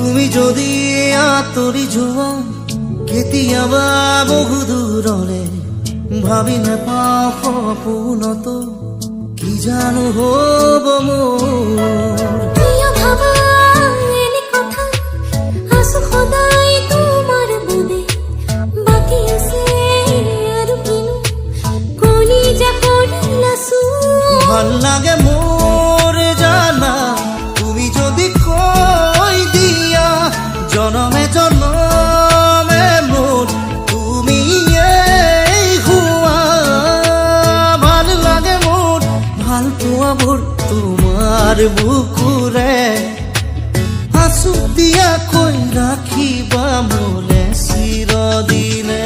তুমি যদি আঁতৰি যোৱা কেতিয়াবা বহু দূৰলে ভাবি নাপাওঁ সপোনতো কি জানো হ'ব মোৰ কিয় ভাবা এনে কথা আছো সদায় তোমাৰ বাবে বাকী আছে আৰু কিনো কলিজা কৰিলাছো ভাল লাগে মোৰ জানা তুমি যদি কৈ দিয়া জনমে জনমে মোৰ তুমি ভাল লাগে মোৰ ভাল পোৱাবোৰ তোমাৰ বুকুৰে আঁচু দিয়াকৈ ৰাখিবা মোলে চিৰদিনে